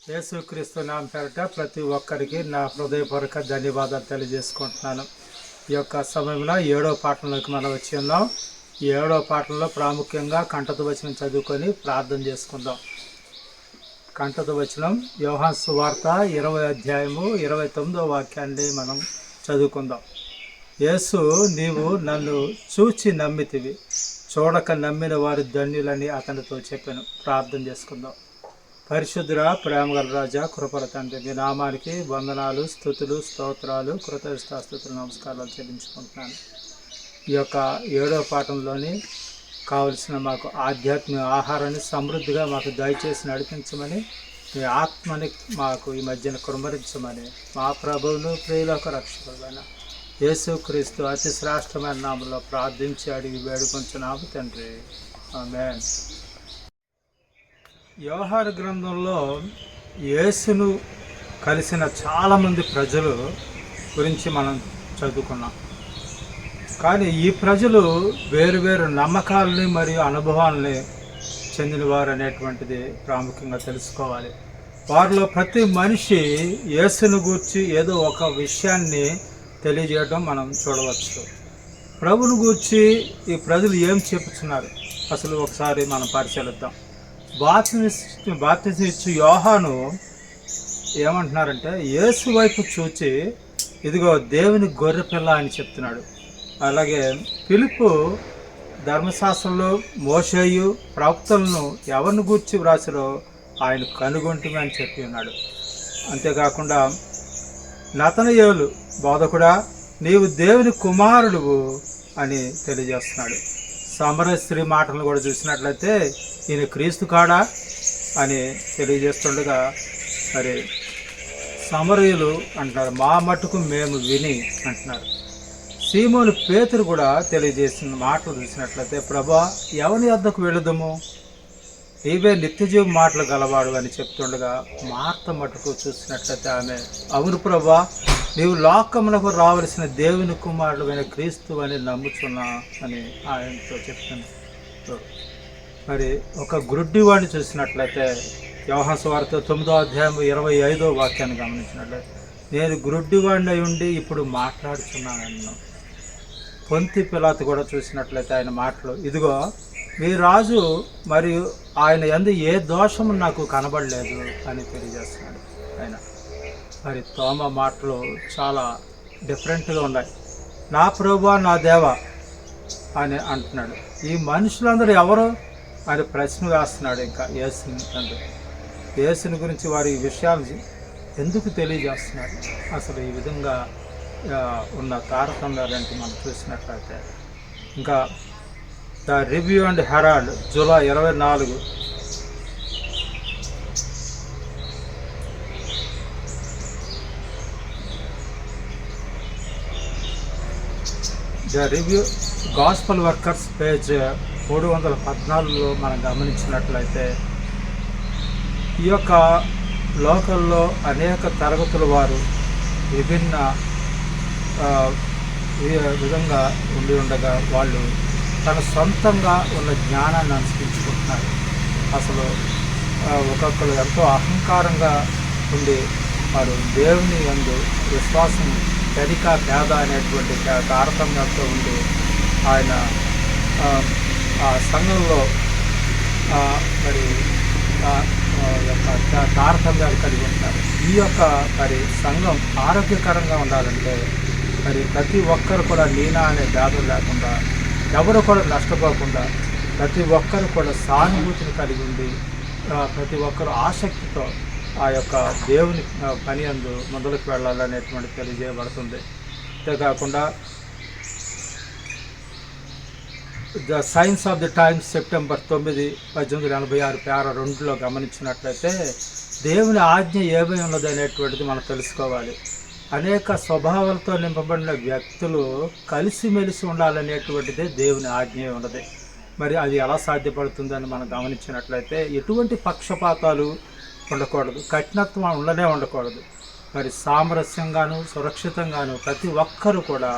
యేసుక్రీస్తు నామం పేరిట ప్రతి ఒక్కరికి నా హృదయపూర్వక ధన్యవాదాలు తెలియజేసుకుంటున్నాను. ఈ యొక్క సమయంలో 7వ పాఠంలోకి మనం వచ్చి ఉన్నాం. ఈ 7వ పాఠంలో ప్రాముఖ్యంగా కంఠత వచనం చదువుకొని ప్రార్థన చేసుకుందాం. కంఠత వచనం యోహాను సువార్త 20వ అధ్యాయము 29వ వాక్యాన్ని మనం చదువుకుందాం. యేసు, నీవు నన్ను చూచి నమ్మితివి, చూడక నమ్మిన వారు ధన్యులని అతనితో చెప్పాను. ప్రార్థన చేసుకుందాం. పరిశుద్ధుర, ప్రేమగల రాజా, కృపల తండ్రి, మీ నామానికి వందనాలు, స్తుతులు, స్తోత్రాలు, కృతజ్ఞతాస్తుతులు, నమస్కారాలు చెల్లించుకుంటున్నాను. ఈ యొక్క 7వ పాఠంలోని కావలసిన మాకు ఆధ్యాత్మిక ఆహారాన్ని సమృద్ధిగా మాకు దయచేసి నడిపించమని, మీ ఆత్మని మాకు ఈ మధ్యన కుమ్మరించమని మా ప్రభువును ప్రియులకు రక్షకుడైన యేసుక్రీస్తు అతి శ్రేష్టమైన నామంలో ప్రార్థించి అడిగి వేడుకొంచున్నాము తండ్రి, ఆమేన్. యోహాను గ్రంథంలో యేసును కలిసిన చాలామంది ప్రజలు గురించి మనం చదువుకున్నాం. కానీ ఈ ప్రజలు వేరు నమ్మకాలని మరియు అనుభవాలని చెందినవారు అనేటువంటిది ప్రాముఖ్యంగా తెలుసుకోవాలి. వారిలో ప్రతి మనిషి యేసును గూర్చి ఏదో ఒక విషయాన్ని తెలియజేయడం మనం చూడవచ్చు. ప్రభువును గూర్చి ఈ ప్రజలు ఏం చెప్పుచున్నారు అసలు ఒకసారి మనం పరిశీలిద్దాం. బాప్తిసం ఇచ్చి యోహాను ఏమంటున్నారంటే, యేసు వైపు చూచి ఇదిగో దేవుని గొర్రెపిల్ల అని చెప్తున్నాడు. అలాగే ఫిలిప్పు ధర్మశాస్త్రంలో మోషేయు ప్రవక్తలను ఎవరిని గూర్చి వ్రాసారో ఆయన కనుగొంటివి అని చెప్పి ఉన్నాడు. అంతేకాకుండా నతనయేలు, బోధకుడా నీవు దేవుని కుమారుడువు అని తెలియజేస్తున్నాడు. సమరయ స్త్రీ మాటలను కూడా చూసినట్లయితే ఈయన క్రీస్తు కాడా అని తెలియజేస్తుండగా, మరి సమరయులు అంటున్నారు, మా మట్టుకు మేము విని అంటున్నారు. సీమోను పేతురు కూడా తెలియజేసిన మాటలు చూసినట్లయితే, ప్రభా ఎవని వద్దకు వెళుదము, నీవే నిత్యజీవ మాటలు గలవాడు అని చెప్తుండగా, మార్త మట్టుకు చూసినట్లయితే ఆమె, అవును ప్రభా, నీవు లోకమునకు రావలసిన దేవుని కుమారుడు అయిన క్రీస్తు అని నమ్ముచున్నా అని ఆయనతో చెప్తున్నాను. మరి ఒక గుడ్డివాడిని చూసినట్లయితే యోహాను సువార్త 9వ అధ్యాయం 25వ వాక్యాన్ని గమనించినట్లయితే, నేను గుడ్డివాడిని అయి ఉండి ఇప్పుడు మాట్లాడుతున్నాను. పొంతి పిలాతు కూడా చూసినట్లయితే ఆయన మాటలు, ఇదిగో మీ రాజు మరియు ఆయన యందు ఏ దోషము నాకు కనబడలేదు అని తెలియజేస్తున్నాడు ఆయన. మరి తోమ మాటలు చాలా డిఫరెంట్గా ఉన్నాయి. నా ప్రభువా, నా దేవా అని అంటున్నాడు. ఈ మనుషులందరూ ఎవరు అని ప్రశ్న వేస్తున్నాడు. ఇంకా యేసుని గురించి వారి ఈ విషయాలు ఎందుకు తెలియజేస్తున్నారు? అసలు ఈ విధంగా ఉన్న తారతమ్యాలంటే మనం చూసినట్లయితే, ఇంకా the review and Herald July 24, the review gospel workers page 314లో మనం గమనించినట్లయితే, ఈ యొక్క లోకల్లో అనేక తరగతుల వారు విభిన్న విధంగా ఉండి ఉండగా వాళ్ళు తన సొంతంగా ఉన్న జ్ఞానాన్ని అనుసరించుకుంటున్నారు. అసలు ఒక్కొక్కరు ఎంతో అహంకారంగా ఉండి వారు దేవుని యందు విశ్వాసం తరిక పేద అనేటువంటి తారతమ్యంతో ఉండి ఆయన ఆ సంఘంలో మరి యొక్క తారతమ్యాలు కలిగి ఉంటారు. ఈ యొక్క మరి సంఘం ఆరోగ్యకరంగా ఉండాలంటే మరి ప్రతి ఒక్కరు కూడా నీనా అనే భేదం లేకుండా, ఎవరు కూడా నష్టపోకుండా, ప్రతి ఒక్కరు కూడా సానుభూతిని కలిగి ఉండి, ప్రతి ఒక్కరు ఆసక్తితో ఆ యొక్క దేవుని పని అందు ముందుకు వెళ్ళాలనేటువంటి తెలియజేయబడుతుంది. అంతేకాకుండా the science of the times September 9, 1886 పేర 2లో గమనించినట్లయితే, దేవుని ఆజ్ఞ ఏమై ఉన్నది అనేటువంటిది మనం తెలుసుకోవాలి. అనేక స్వభావాలతో నింపబడిన వ్యక్తులు కలిసిమెలిసి ఉండాలనేటువంటిదే దేవుని ఆజ్ఞ ఉన్నది. మరి అది ఎలా సాధ్యపడుతుందని మనం గమనించినట్లయితే, ఎటువంటి పక్షపాతాలు ఉండకూడదు, కఠినత్వం ఉండకూడదు. మరి సామరస్యంగాను సురక్షితంగాను ప్రతి ఒక్కరు కూడా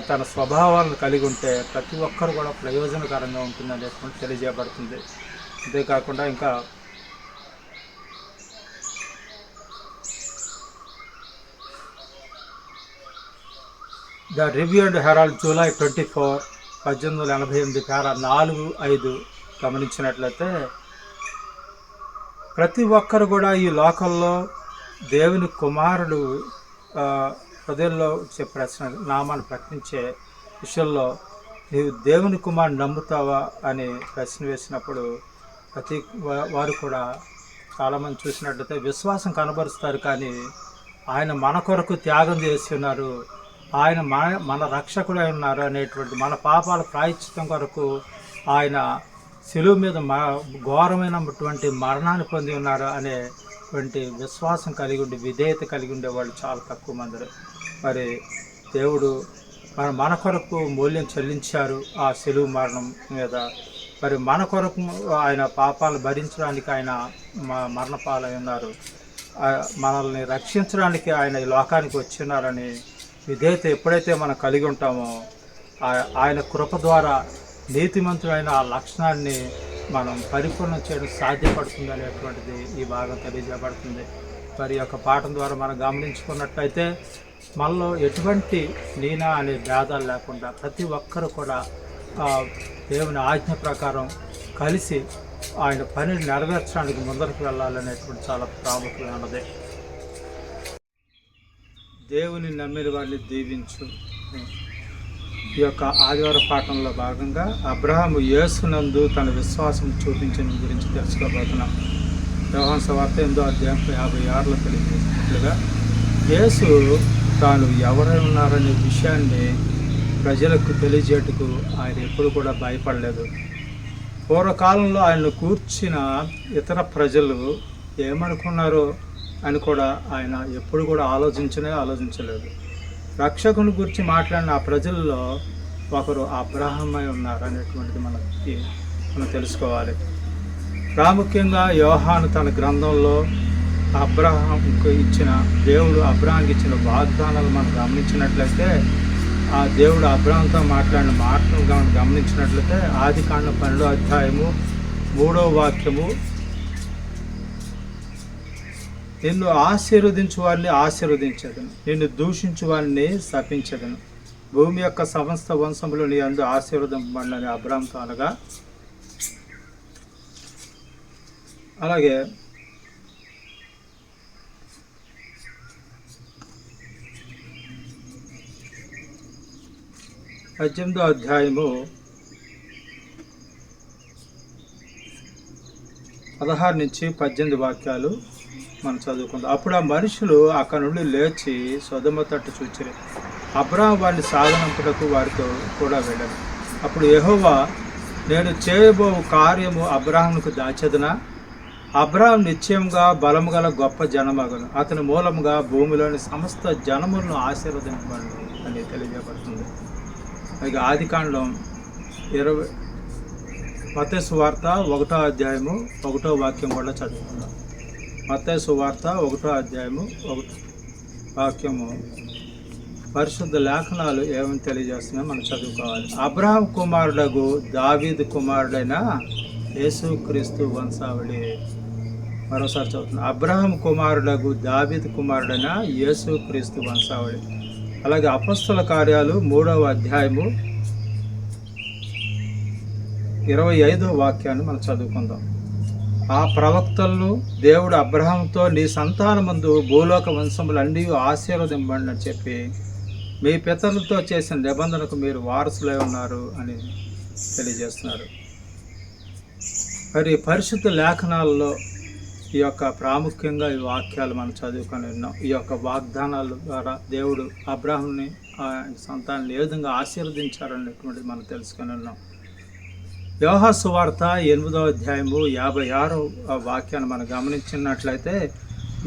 తన స్వభావాలను కలిగి ఉంటే ప్రతి ఒక్కరు కూడా ప్రయోజనకరంగా ఉంటుందనేటువంటి తెలియజేయబడుతుంది. అంతేకాకుండా ఇంకా the review and Herald July 24, 1888 para 4-5 గమనించినట్లయితే ప్రతి ఒక్కరు కూడా ఈ లోకంలో దేవుని కుమారుడు హృదయంలో ప్రశ్న నామాన్ని ప్రకటించే విషయంలో నీవు దేవుని కుమారుని నమ్ముతావా అని ప్రశ్న వేసినప్పుడు ప్రతి వారు కూడా చాలామంది చూసినట్లయితే విశ్వాసం కనబరుస్తారు, కానీ ఆయన మన కొరకు త్యాగం చేసి ఉన్నారు, ఆయన మన రక్షకుడై ఉన్నారు అనేటువంటి మన పాపాల ప్రాయశ్చిత్తం కొరకు ఆయన శిలువ మీద ఘోరమైనటువంటి మరణాన్ని పొంది ఉన్నారు అనేటువంటి విశ్వాసం కలిగి ఉండి విధేయత కలిగి ఉండే వాళ్ళు చాలా తక్కువ మంది. మరి దేవుడు మన కొరకు మూల్యం చెల్లించారు ఆ శిలువ మరణం మీద. మరి మన కొరకు ఆయన పాపాలు భరించడానికి ఆయన మరణపాలై ఉన్నారు, మనల్ని రక్షించడానికి ఆయన ఈ లోకానికి వచ్చినారని విధేయత ఎప్పుడైతే మనం కలిగి ఉంటామో ఆయన కృప ద్వారా నీతిమంతుడైన ఆ లక్షణాన్ని మనం పరిపూర్ణం చేయడం సాధ్యపడుతుంది అనేటువంటిది ఈ భాగం తెలియజేయబడుతుంది. మరి యొక్క పాఠం ద్వారా మనం గమనించుకున్నట్లయితే మనలో ఎటువంటి నీనా అనే భేదాలు లేకుండా ప్రతి ఒక్కరు కూడా దేవుని ఆజ్ఞ ప్రకారం కలిసి ఆయన పనిని నెరవేర్చడానికి ముందరకు వెళ్ళాలనేటువంటి చాలా ప్రాముఖ్యమైనది. దేవుని నమ్మిన వారిని దీవించు. ఈ యొక్క ఆదివార పాఠంలో భాగంగా అబ్రహాము యేసునందు తన విశ్వాసం చూపించిన గురించి తెలుసుకోబోతున్నాం. యోహాను సువార్త 8:56 తెలియజేసినట్లుగా యేసు తాను ఎవరై ఉన్నారనే విషయాన్ని ప్రజలకు తెలియజేయటకు ఆయన ఎప్పుడు కూడా భయపడలేదు. పూర్వకాలంలో ఆయన్ను కూర్చిన ఇతర ప్రజలు ఏమనుకున్నారో అని కూడా ఆయన ఎప్పుడు కూడా ఆలోచించలేదు. రక్షకుని గురించి మాట్లాడిన ఆ ప్రజల్లో ఒకరు అబ్రహామై ఉన్నారు అనేటువంటిది మనం తెలుసుకోవాలి. ప్రాముఖ్యంగా యోహాను తన గ్రంథంలో అబ్రహాంకు ఇచ్చిన దేవుడు అబ్రహాంకి ఇచ్చిన వాగ్దానాలు మనం గమనించినట్లయితే ఆ దేవుడు అబ్రహాంతో మాట్లాడిన మాటను గమనించినట్లయితే ఆదికాండం 12:3 నిన్ను ఆశీర్వదించు వారిని ఆశీర్వదించదను, నిన్ను దూషించు వారిని శపించదను, భూమి యొక్క సమస్త వంశములు నీ అందు ఆశీర్వదింపబడినని అబ్రహాంతో అనగా, అలాగే 18వ అధ్యాయము 16-18 వాక్యాలు మనం చదువుకుందాం. అప్పుడు ఆ మనుషులు అక్కడ నుండి లేచి సొదొమ తట్టు చూచిరి. అబ్రహాము వారిని సాగనంపుటకు వారితో కూడా వెళ్ళాడు. అప్పుడు యెహోవా, నేను చేయబో కార్యము అబ్రహామునకు దాచెదనా? అబ్రహాము నిశ్చయంగా బలము గల గొప్ప జనమగును, అతని మూలముగా భూమిలోని సమస్త జనములను ఆశీర్వదింపబడును అని తెలియజేయబడుతుంది. ఇక ఆదికాండం 20 మత్తయి సువార్త 1వ అధ్యాయము 1వ వాక్యం కూడా చదువుకుందాం. మత్తయి సువార్త 1వ అధ్యాయము 1వ వాక్యము పరిశుద్ధ లేఖనాలు ఏమని తెలియజేస్తున్నాయో మనం చదువుకోవాలి. అబ్రహాము కుమారుడగు దావీదు కుమారుడైన యేసుక్రీస్తు వంశావళి. మరోసారి చదువుతున్నాం. అబ్రహాము కుమారుడగు దావీదు కుమారుడైన యేసుక్రీస్తు వంశావళి. అలాగే అపొస్తల కార్యాలు 3వ అధ్యాయము 25వ వాక్యాన్ని మనం చదువుకుందాం. ఆ ప్రవక్తలను దేవుడు అబ్రహాముతో, నీ సంతానమందు భూలోక వంశములన్నీ ఆశీర్వదింపబడినని చెప్పి మీ పితరులతో చేసిన నిబంధనకు మీరు వారసులై ఉన్నారు అని తెలియజేస్తున్నారు. మరి పరిశుద్ధ లేఖనాలలో ఈ యొక్క ప్రాముఖ్యంగా ఈ వాక్యాలు మనం చదువుకొని ఉన్నాం. ఈ యొక్క వాగ్దానాల ద్వారా దేవుడు అబ్రహాముని ఆయన సంతానాన్ని ఏ విధంగా ఆశీర్వదించారనేటువంటిది మనం తెలుసుకొని ఉన్నాం. యోహాను సువార్త 8వ అధ్యాయము 56వ వాక్యాన్ని మనం గమనించినట్లయితే,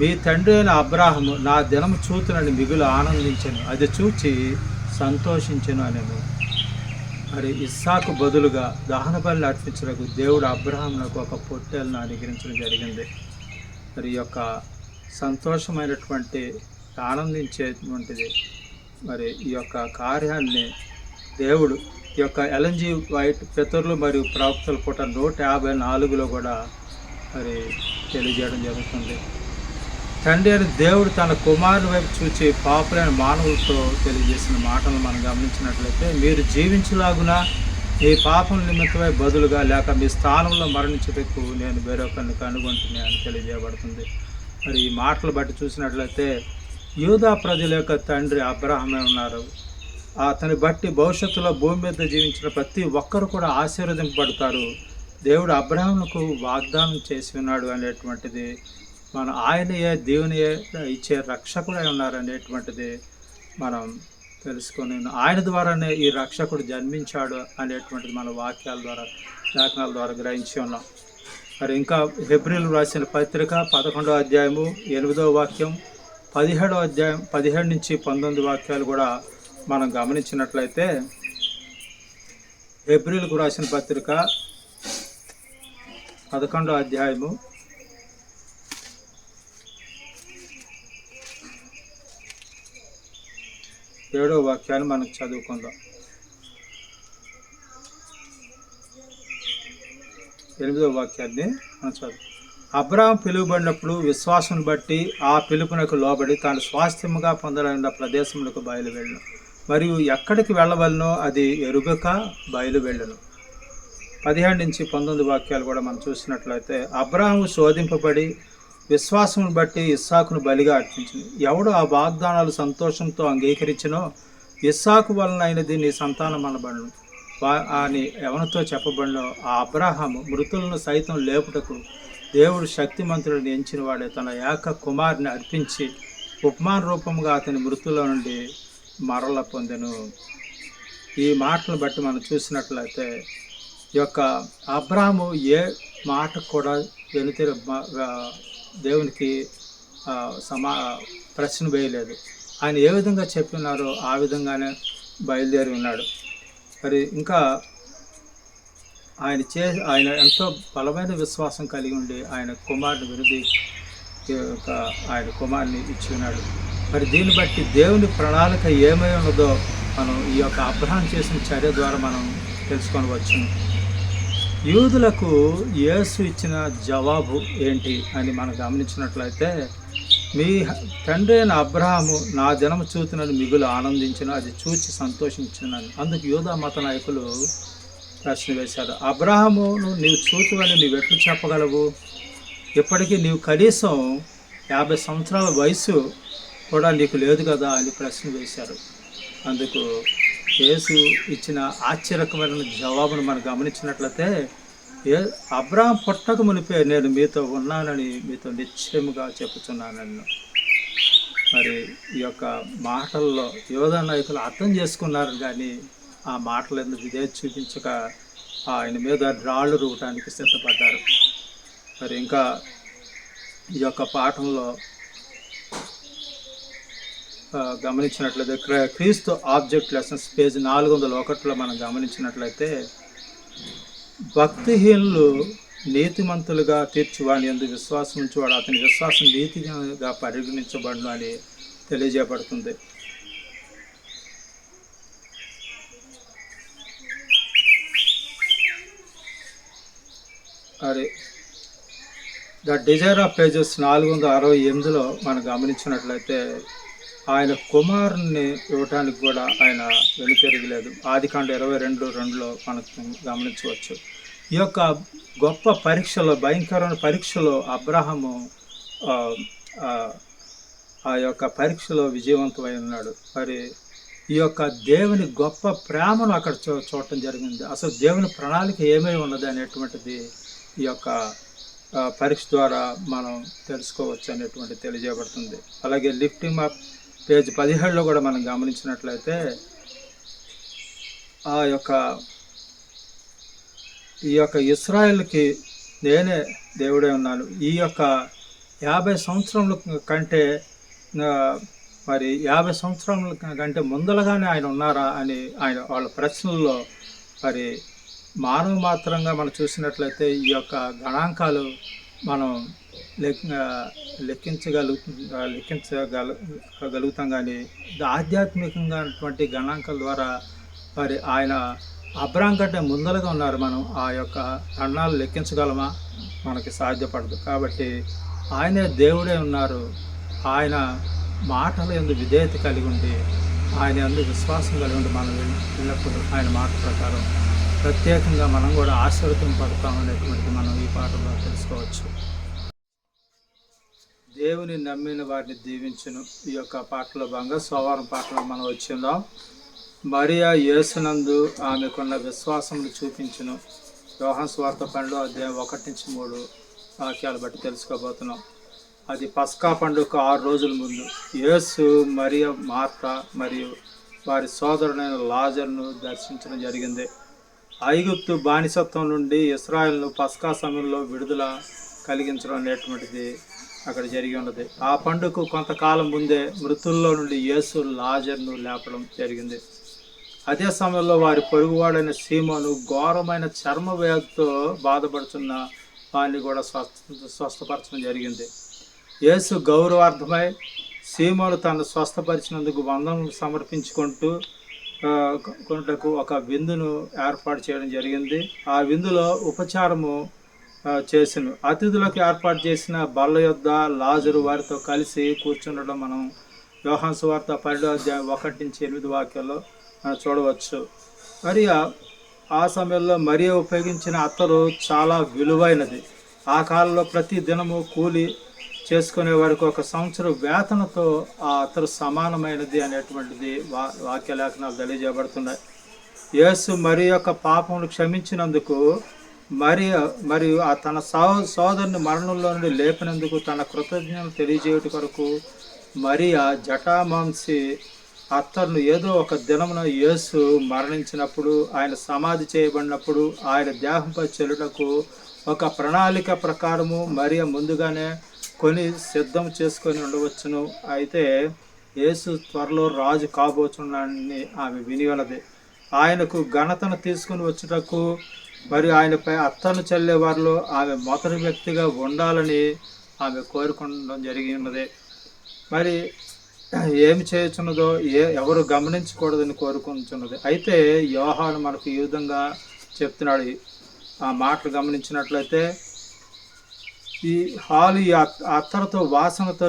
మీ తండ్రి అయిన అబ్రహాము నా దినము చూతునని మిగులు ఆనందించను, అది చూచి సంతోషించను అనేది. మరి ఇస్సాకు బదులుగా దహన బలి అర్పించడానికి దేవుడు అబ్రహామునకు ఒక పొట్టేలను అనుగ్రహించడం జరిగింది. మరి ఈ యొక్క సంతోషమైనటువంటి ఆనందించేటువంటిది మరి ఈ యొక్క కార్యాన్ని దేవుడు ఈ యొక్క ఎల్ఎన్జి వైట్ పితరులు మరియు ప్రవక్తల పూట 154లో కూడా మరి తెలియజేయడం జరుగుతుంది. తండ్రి అని దేవుడు తన కుమారుని వైపు చూచి పాపులైన మానవులతో తెలియజేసిన మాటలను మనం గమనించినట్లయితే, మీరు జీవించలాగున మీ పాపం నిమిత్తమై బదులుగా లేక మీ స్థానంలో మరణించుటకు నేను వేరొకరిని కనుగొంటున్నాను అని తెలియజేయబడుతుంది. మరి ఈ మాటలు బట్టి చూసినట్లయితే యూదా ప్రజల యొక్క తండ్రి అబ్రహామే ఉన్నారు. అతని బట్టి భవిష్యత్తులో భూమి మీద జీవించిన ప్రతి ఒక్కరు కూడా ఆశీర్వదింపబడతారు. దేవుడు అబ్రహాముకు వాగ్దానం చేసి ఉన్నాడు అనేటువంటిది, మన ఆయనయే దేవునియే ఇచ్చే రక్షకుడై ఉన్నారు అనేటువంటిది మనం తెలుసుకొని, ఆయన ద్వారానే ఈ రక్షకుడు జన్మించాడు అనేటువంటిది మన వాక్యాల ద్వారా, లేఖనాల ద్వారా గ్రహించి ఉన్నాం. మరి ఇంకా హెబ్రీయులకు రాసిన పత్రిక 11వ అధ్యాయము 8వ వాక్యం, 17వ అధ్యాయం 17 నుంచి 19 వాక్యాలు కూడా మనం గమనించినట్లయితే, హెబ్రీయులకు రాసిన పత్రిక 11వ అధ్యాయము 7వ వాక్యాన్ని మనం చదువుకుందాం. 8వ వాక్యాన్ని మనం చదువు. అబ్రహాం పిలువబడినప్పుడు విశ్వాసం బట్టి ఆ పిలుపునకు లోబడి తాను స్వాస్థ్యముగా పొందలైన ప్రదేశములకు బయలువెళ్ళను, మరియు ఎక్కడికి వెళ్ళవలనో అది ఎరుగక బయలువెళ్ళను. 17 నుంచి 19 వాక్యాలు కూడా మనం చూసినట్లయితే, అబ్రహాము శోధింపబడి విశ్వాసమును బట్టి ఇస్సాకును బలిగా అర్పించింది. ఎవడు ఆ వాగ్దానాలు సంతోషంతో అంగీకరించినో ఇస్సాకు వలన అయినది నీ సంతానం అనబడును అని ఎవరితో చెప్పబడినో ఆ అబ్రహాము మృతులను సైతం లేపుటకు దేవుడు శక్తిమంతుడిని ఎంచిన వాడే తన ఏక కుమారుని అర్పించి ఉపమాన రూపముగా అతని మృతుల నుండి మరల పొందెను. ఈ మాటలను బట్టి మనం చూసినట్లయితే ఈ యొక్క అబ్రహాము ఏ మాట కూడా వెనుతిరి దేవునికి ప్రశ్న వేయలేదు. ఆయన ఏ విధంగా చెప్పినారో ఆ విధంగానే బయలుదేరి ఉన్నాడు. మరి ఇంకా ఆయన ఎంతో బలమైన విశ్వాసం కలిగి ఉండి ఆయన కుమారుని విరుది ఆయన కుమారుని ఇచ్చి ఉన్నాడు. మరి దీన్ని బట్టి దేవుని ప్రణాళిక ఏమై ఉన్నదో మనం ఈ యొక్క అబ్రహాం చేసిన చర్య ద్వారా మనం తెలుసుకొనవచ్చు. యూదులకు యేసు ఇచ్చిన జవాబు ఏంటి అని మనం గమనించినట్లయితే, మీ తండ్రి అయిన అబ్రహాము నా దినము చూతునని మిగులు ఆనందించిన, అది చూచి సంతోషించినాను. అందుకు యూదా మత నాయకులు ప్రశ్న వేశారు, అబ్రహామును నీవు చూతువని నీవు ఎట్లు చెప్పగలవు? ఇప్పటికీ నీవు కనీసం 50 సంవత్సరాల వయసు కూడా నీకు లేదు కదా అని ప్రశ్న వేశారు. అందుకు యేసు ఇచ్చిన ఆశ్చర్యకరమైన జవాబును మనం గమనించినట్లయితే, అబ్రహాం పుట్టక మునిపే నేను మీతో ఉన్నానని మీతో నిశ్చయముగా చెప్పుచున్నానన్ను. మరి ఈ యొక్క మాటల్లో యోధా నాయకులు అర్థం చేసుకున్నారు, కానీ ఆ మాటలు ఎందుకు ఇదే చూపించక ఆయన మీద రాళ్ళు రువ్వటానికి సిద్ధపడ్డారు. మరి ఇంకా ఈ యొక్క పాఠంలో గమనించినట్లయితే క్రీస్తు ఆబ్జెక్ట్ లెసన్స్ పేజ్ 401లో మనం గమనించినట్లయితే, భక్తిహీనులు నీతిమంతులుగా తీర్చువాని యందు విశ్వాసం ఉంచువాడు అతని విశ్వాసం నీతిగా పరిగణించబడును అని తెలియజేయబడుతుంది. మరి ద డిజైర్ ఆఫ్ పేజెస్ 468లో మనం గమనించినట్లయితే, ఆయన కుమారుని ఇవ్వటానికి కూడా ఆయన వెనుతిరగలేదు. ఆదికాండ 22:2లో మనకు గమనించవచ్చు. ఈ యొక్క గొప్ప పరీక్షలో, భయంకరమైన పరీక్షలో అబ్రహాము ఆ యొక్క పరీక్షలో విజయవంతమై ఉన్నాడు. మరి ఈ యొక్క దేవుని గొప్ప ప్రేమను అక్కడ చూడటం జరిగింది. అసలు దేవుని ప్రణాళిక ఏమై ఉన్నది అనేటువంటిది ఈ యొక్క పరీక్ష ద్వారా మనం తెలుసుకోవచ్చు అనేటువంటి తెలియజేయబడుతుంది. అలాగే లిఫ్టింగ్ అప్ పేజ్ 17లో కూడా మనం గమనించినట్లయితే, ఈ యొక్క ఇశ్రాయేలుకి నేనే దేవుడే ఉన్నాను. ఈ యొక్క 50 సంవత్సరముల కంటే మరి 50 సంవత్సరముల కంటే ముందలగానే ఆయన ఉన్నారా అని వాళ్ళ ప్రశ్నల్లో మరి మానవ మాత్రంగా మనం చూసినట్లయితే ఈ యొక్క గణాంకాలు మనం లెక్కించగలుగుతాం, కానీ ఆధ్యాత్మికంగా అటువంటి గణాంకాల ద్వారా మరి ఆయన అబ్రహాం కంటే ముందరగా ఉన్నారు. మనం ఆ యొక్క గణాలు లెక్కించగలమా? మనకి సాధ్యపడదు. కాబట్టి ఆయనే దేవుడే ఉన్నారు. ఆయన మాటల యందు విధేయత కలిగి ఉండి ఆయన యందు విశ్వాసం కలిగి ఉండి మనం వెళ్ళినప్పుడు ఆయన మాట ప్రకారం ప్రత్యేకంగా మనం కూడా ఆశీర్వదింపడతామనేటువంటిది మనం ఈ పాటలో తెలుసుకోవచ్చు. దేవుని నమ్మిన వారిని దీవించును. ఈ యొక్క పాటలో భాగంగా సోమవారం పాటలో మనం వచ్చిందాం. మరియా యేసునందు ఆమెకున్న విశ్వాసమును చూపించును. యోహాను సువార్త 12:1-3 వాక్యాలు బట్టి తెలుసుకోబోతున్నాం. అది పస్కా పండుగ 6 రోజుల ముందు యేసు మరియ మార్త మరియు వారి సోదరుడైన లాజరును దర్శించడం జరిగింది. ఐగుప్తు బానిసత్వం నుండి ఇశ్రాయేలును పస్కా సమయంలో విడుదల కలిగించడం అనేటువంటిది అక్కడ జరిగి ఉన్నది. ఆ పండుగకు కొంతకాలం ముందే మృతుల్లో నుండి యేసు లాజరును లేపడం జరిగింది. అదే సమయంలో వారి పొరుగువాడైన సీమోను ఘోరమైన చర్మ వ్యాధితో బాధపడుతున్న వారిని కూడా స్వస్థపరచడం జరిగింది. యేసు గౌరవార్థమై సీమోను తను స్వస్థపరిచినందుకు వందనలు సమర్పించుకుంటూ ఒక విందును ఏర్పాటు చేయడం జరిగింది. ఆ విందులో ఉపచారము చేసిన అతిథులకు ఏర్పాటు చేసిన బల్ల యొద్ద లాజరు వారితో కలిసి కూర్చుండడం మనం యోహాను సువార్త 12:1-8 వాక్యాల్లో చూడవచ్చు. మరి ఆ సమయంలో మరియ ఉపయోగించిన అత్తరు చాలా విలువైనది. ఆ కాలంలో ప్రతి దినము కూలి చేసుకునే వారికి 1 సంవత్సరం వేతనతో ఆ అత్తరు సమానమైనది అనేటువంటిది వాక్య లేఖనాలు తెలియజేయబడుతున్నాయి. యేసు మరి యొక్క పాపములు క్షమించినందుకు మరియు తన సోదరుని మరణంలో నుండి లేపినందుకు తన కృతజ్ఞతలు తెలియజేయుట కొరకు మరియా జటామాంసి అత్తరును ఏదో ఒక దినమున యేసు మరణించినప్పుడు ఆయన సమాధి చేయబడినప్పుడు ఆయన దేహంపై చెల్లుటకు ఒక ప్రణాళిక ప్రకారము మరియ ముందుగానే కొని సిద్ధం చేసుకొని ఉండవచ్చును. అయితే యేసు త్వరలో రాజు కాబోచున్నాడని ఆమె విని ఉన్నది. ఆయనకు ఘనతను తీసుకుని వచ్చుటకు మరియు ఆయనపై అత్తను చల్లే వారిలో ఆమె మొదటి వ్యక్తిగా ఉండాలని ఆమె కోరుకోవడం జరిగి ఉన్నది. మరి ఏమి చేయుచున్నదో ఎవరు గమనించకూడదని కోరుకుంటున్నది. అయితే యోహాను మనకు ఈ విధంగా చెప్తున్నాడు. ఆ మాటలు గమనించినట్లయితే ఈ హాలు ఈ అత్తరుతో వాసనతో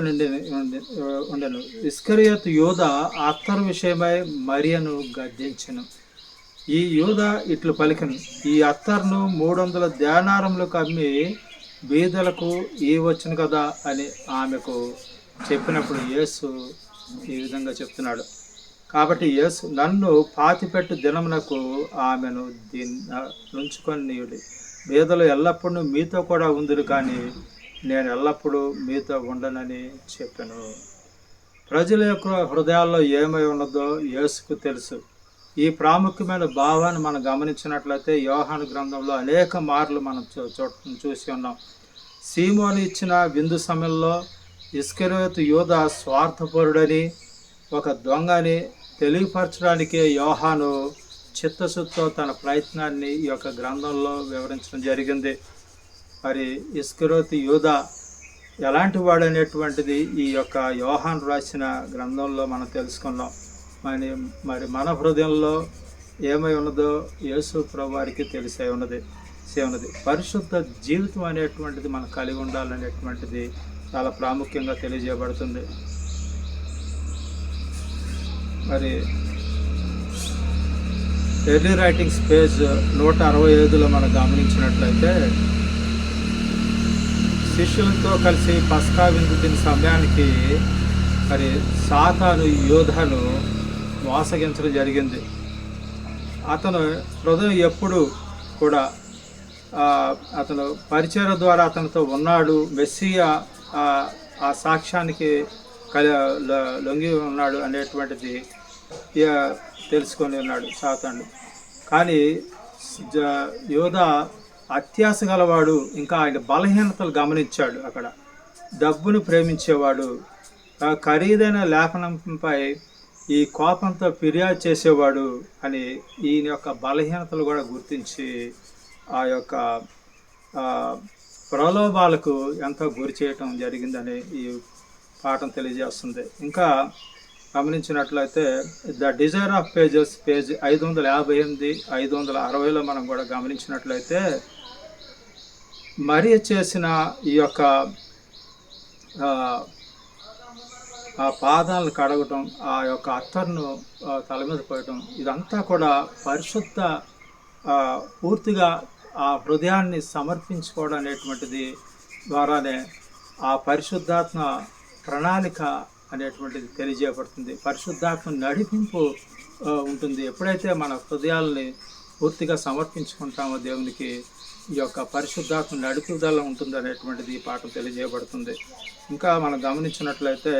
ఉండెను. ఇస్కరియోతు యూదా అత్తరు విషయమై మరియను గద్దించెను. ఈ యూదా ఇట్లు పలికెను, ఈ అత్తరును 300 దేనారములకు అమ్మి బీదలకు ఇవ్వచ్చును కదా అని ఆమెకు చెప్పినప్పుడు యేసు ఈ విధంగా చెప్తున్నాడు. కాబట్టి యేసు నన్ను పాతిపెట్టు దినమునకు ఆమెను ఉంచుకొని నీయుడి, బీదలు ఎల్లప్పుడూ మీతో కూడా ఉందురు, కానీ నేను ఎల్లప్పుడూ మీతో ఉండనని చెప్పాను. ప్రజల యొక్క హృదయాల్లో ఏమై ఉన్నదో యేసుకు తెలుసు. ఈ ప్రాముఖ్యమైన భావాన్ని మనం గమనించినట్లయితే యోహాను గ్రంథంలో అనేక మార్లు మనం చూసి ఉన్నాం. సీమోను ఇచ్చిన విందు సమయంలో ఇస్కరియోతు యూదా స్వార్థపరుడని ఒక దొంగని తెలియపరచడానికే యోహాను చిత్తశుద్ధితో తన ప్రయత్నాన్ని ఈ యొక్క గ్రంథంలో వివరించడం జరిగింది. మరి ఇస్కరియోతు యూదా ఎలాంటి వాడు అనేటువంటిది ఈ యొక్క యోహాను రాసిన గ్రంథంలో మనం తెలుసుకున్నాం. మరి మన హృదయంలో ఏమై ఉన్నదో యేసు ప్రభువారికి తెలిసే ఉన్నది. పరిశుద్ధ జీవితం అనేటువంటిది మనం కలిగి ఉండాలనేటువంటిది చాలా ప్రాముఖ్యంగా తెలియజేయబడుతుంది. మరి ఎర్లీ రైటింగ్స్ పేజ్ 165లో మనం గమనించినట్లయితే శిష్యులతో కలిసి పస్కా విందు తిన్న సమయానికి మరి సాతాను యోధాను మోసగించడం జరిగింది. అతను హృదయం ఎప్పుడు కూడా అతను పరిచయం ద్వారా అతనితో ఉన్నాడు, మెస్సియా ఆ సాక్ష్యానికి లొంగి ఉన్నాడు అనేటువంటిది తెలుసుకొని ఉన్నాడు సాతాను. కానీ యోధా అత్యాశ గలవాడు, ఇంకా ఆయన బలహీనతలు గమనించాడు. అక్కడ డబ్బును ప్రేమించేవాడు, ఖరీదైన లేఖనంపై ఈ కోపంతో ఫిర్యాదు చేసేవాడు అని ఈయన యొక్క బలహీనతలు కూడా గుర్తించి ఆ యొక్క ప్రలోభాలకు ఎంతో గురి చేయటం జరిగిందని ఈ పాఠం తెలియజేస్తుంది. ఇంకా గమనించినట్లయితే the desire of pages page 558, 560లో మనం కూడా గమనించినట్లయితే మరియ చేసిన ఈ యొక్క ఆ పాదాలను కడగటం, ఆ యొక్క అత్తరును తల మీద పోయటం, ఇదంతా కూడా పరిశుద్ధ పూర్తిగా ఆ హృదయాన్ని సమర్పించుకోవడం అనేటువంటిది ద్వారానే ఆ పరిశుద్ధాత్మ ప్రణాళిక అనేటువంటిది తెలియజేయబడుతుంది. పరిశుద్ధాత్మ నడిపింపు ఉంటుంది. ఎప్పుడైతే మన హృదయాల్ని పూర్తిగా సమర్పించుకుంటామో దేవునికి, ఈ యొక్క పరిశుద్ధాత్మ నడుపుదల ఉంటుంది అనేటువంటిది ఈ పాఠం తెలియజేయబడుతుంది. ఇంకా మనం గమనించినట్లయితే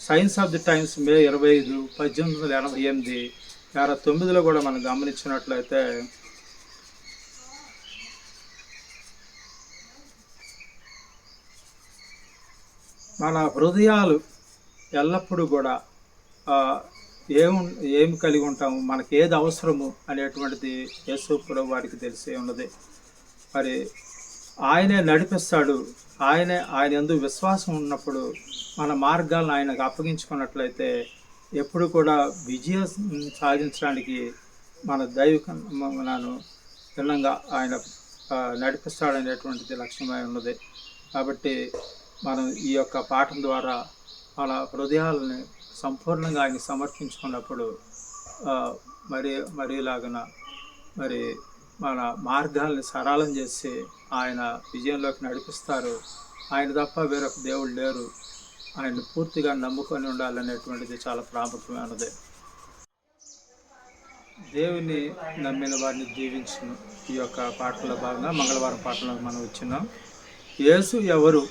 సైన్స్ ఆఫ్ ది టైమ్స్ మే 25, 1888, 1989లో కూడా మనం గమనించినట్లయితే మన హృదయాలు ఎల్లప్పుడూ కూడా ఏమి కలిగి ఉంటాము, మనకి ఏది అవసరము అనేటువంటిది యేసు ప్రభువు వారికి తెలిసే ఉన్నది. మరి ఆయనే నడిపిస్తాడు. ఆయన యందు విశ్వాసం ఉన్నప్పుడు మన మార్గాలను ఆయనకు అప్పగించుకున్నట్లయితే ఎప్పుడు కూడా విజయం సాధించడానికి మన మనను భిన్నంగా ఆయన నడిపిస్తాడనేటువంటిది లక్ష్యమై ఉన్నది. కాబట్టి మనం ఈ యొక్క పాఠం ద్వారా మన హృదయాలని సంపూర్ణంగా ఆయన సమర్పించుకున్నప్పుడు మరీలాగన మరి మన మార్గాల్ని సరళం చేసి ఆయన విజయంలోకి నడిపిస్తారు. ఆయన తప్ప వేరొక దేవుడు లేరు. ఆయన్ని పూర్తిగా నమ్ముకొని ఉండాలనేటువంటిది చాలా ప్రాముఖ్యమైనది. దేవుని నమ్మిన వారిని దీవించును. ఈ యొక్క పాటలో భాగంగా మంగళవారం పాటలో మనం వచ్చినాం. యేసు ఎవరు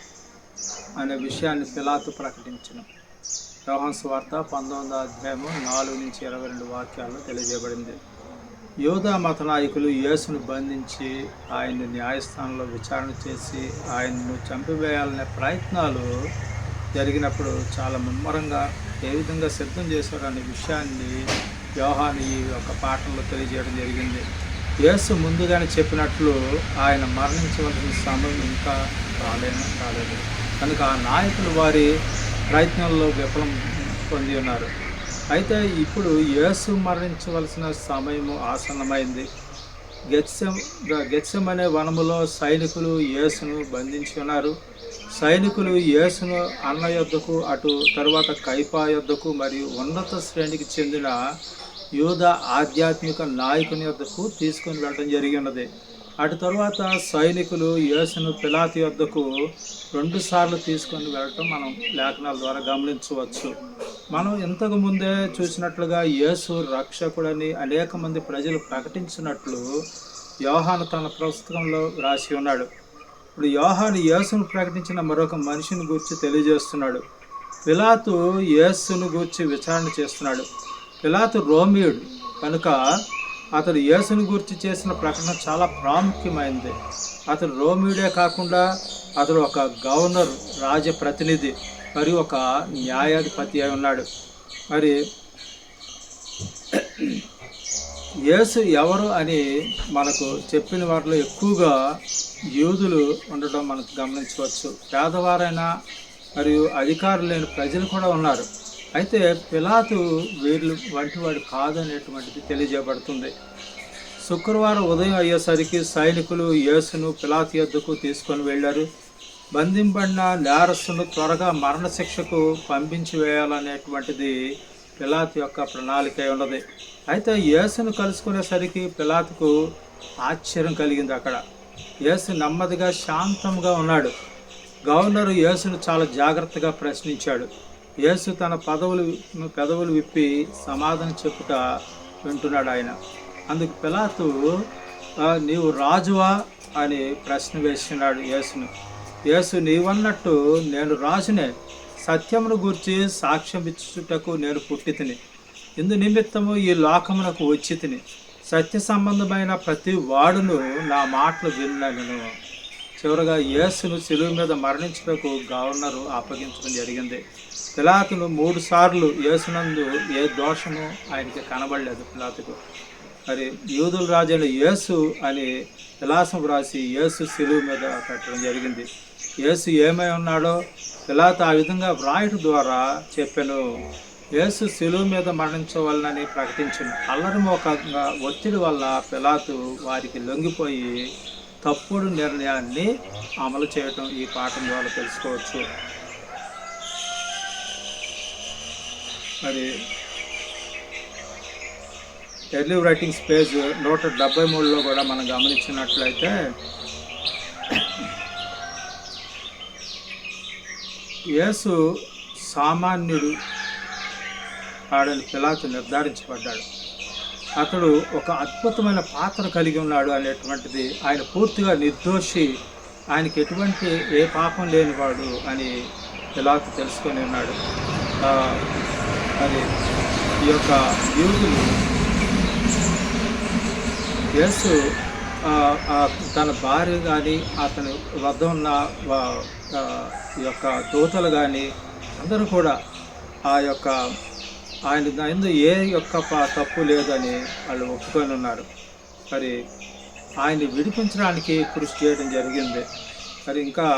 అనే విషయాన్ని పిలాతు ప్రకటించిన యోహాను సువార్త 19వ అధ్యాయము 4-22 వాక్యాల్లో తెలియజేయబడింది. యూదా మత నాయకులు యేసును బంధించి ఆయన్ని న్యాయస్థానంలో విచారణ చేసి ఆయన్ను చంపివేయాలనే ప్రయత్నాలు జరిగినప్పుడు చాలా ముమ్మరంగా ఏ విధంగా సిద్ధం చేశారనే విషయాన్ని యోహాను ఈ యొక్క పాఠంలో తెలియజేయడం జరిగింది. యేసు ముందుగానే చెప్పినట్లు ఆయన మరణించవలసిన సమయం ఇంకా రాలేదు. కనుక ఆ నాయకులు వారి ప్రయత్నాల్లో విఫలం పొంది ఉన్నారు. అయితే ఇప్పుడు యేసు మరణించవలసిన సమయము ఆసన్నమైంది. గెత్సెమనే వనములో సైనికులు యేసును బంధించి ఉన్నారు. సైనికులు యేసును అన్న యొద్దకు, అటు తరువాత కైపా యొద్దకు మరియు ఉన్నత శ్రేణికి చెందిన యూదా ఆధ్యాత్మిక నాయకుని యొద్దకు తీసుకొని వెళ్ళడం జరిగి ఉన్నది. అటు తరువాత సైనికులు యేసును పిలాతు యొద్దకు 2 సార్లు తీసుకొని వెళ్ళటం మనం లేఖనాల ద్వారా గమనించవచ్చు. మనం ఇంతకు ముందే చూసినట్లుగా యేసు రక్షకుడని అనేక మంది ప్రజలు ప్రకటించినట్లు యోహాను తన పుస్తకంలో రాసి ఉన్నాడు. ఇప్పుడు యోహాను యేసును ప్రకటించిన మరొక మనిషిని గూర్చి తెలియజేస్తున్నాడు. పిలాతు యేసును గూర్చి విచారణ చేస్తున్నాడు. పిలాతు రోమియుడు కనుక అతడు యేసును గురించి చేసిన ప్రకటన చాలా ప్రాముఖ్యమైనది. అతడు రోమియుడే కాకుండా అతడు ఒక గవర్నర్, రాజప్రతినిధి మరియు ఒక న్యాయాధిపతి అయి ఉన్నాడు. మరి యేసు ఎవరు అని మనకు చెప్పిన వారిలో ఎక్కువగా యూదులు ఉండడం మనకు గమనించవచ్చు. పేదవారైన మరియు అధికారులు లేని ప్రజలు కూడా ఉన్నారు. అయితే పిలాతు వీళ్ళు వంటి వాడు కాదనేటువంటిది తెలియజేయబడుతుంది. శుక్రవారం ఉదయం అయ్యేసరికి సైనికులు యేసును పిలాతు యొద్దకు తీసుకొని వెళ్ళారు. బంధింపబడిన నేరస్తును త్వరగా మరణశిక్షకు పంపించి వేయాలనేటువంటిది పిలాతు యొక్క ప్రణాళిక ఉన్నది. అయితే యేసును కలుసుకునేసరికి పిలాతుకు ఆశ్చర్యం కలిగింది. అక్కడ యేసు నెమ్మదిగా శాంతంగా ఉన్నాడు. గవర్నరు యేసును చాలా జాగ్రత్తగా ప్రశ్నించాడు. యేసు తన పెదవులు విప్పి సమాధానం చెప్పుట వింటున్నాడు ఆయన. అందుకు పిలాతు నీవు రాజువా అని ప్రశ్న వేస్తున్నాడు యేసును. యేసు నీవన్నట్టు నేను రాజునే, సత్యమును గూర్చి సాక్ష్యం ఇచ్చుటకు నేను పుట్టి తిని, ఇందు నిమిత్తము ఈ లోకమునకు వచ్చి తిని, సత్య సంబంధమైన ప్రతి వాడును నా మాటలు విన్నాను. చివరగా యేసును శిలువ మీద మరణించుటకు గవర్నరు అప్పగించడం జరిగింది. పిలాతును 3 సార్లు యేసునందు ఏ దోషము ఆయనకి కనబడలేదు పిలాతుకు. మరి యూదుల రాజైన యేసు అని విలాసం రాసి యేసు శిలువ మీద పెట్టడం జరిగింది. యేసు ఏమై ఉన్నాడో పిలాతు ఆ విధంగా వ్రాయడం ద్వారా చెప్పాను. యేసు శిలువ మీద మరణించవలనని ప్రకటించిన అల్లరిమోకంగా ఒత్తిడి వల్ల పిలాతు వారికి లొంగిపోయి తప్పుడు నిర్ణయాన్ని అమలు చేయటం ఈ పాఠం ద్వారా తెలుసుకోవచ్చు. మరి ఎర్లీ రైటింగ్స్ పేజ్ 173లో కూడా మనం గమనించినట్లయితే యేసు సామాన్యుడు ఆడని పిలాతు నిర్ధారించబడ్డాడు. అతడు ఒక అద్భుతమైన పాత్ర కలిగి ఉన్నాడు అనేటువంటిది, ఆయన పూర్తిగా నిర్దోషి, ఆయనకి ఎటువంటి ఏ పాపం లేనివాడు అని పిలాతు తెలుసుకొని ఉన్నాడు. అది ఈ యొక్క యూదులు యేసు తన భార్య కానీ అతని వద్ద ఉన్న ఈ యొక్క దూతలు కానీ అందరూ కూడా ఆ యొక్క ఆయన ఎందు ఏ యొక్క తప్పు లేదని వాళ్ళు ఒప్పుకొని ఉన్నారు. మరి ఆయన్ని విడిపించడానికి కృషి చేయడం జరిగింది. మరి ఇంకా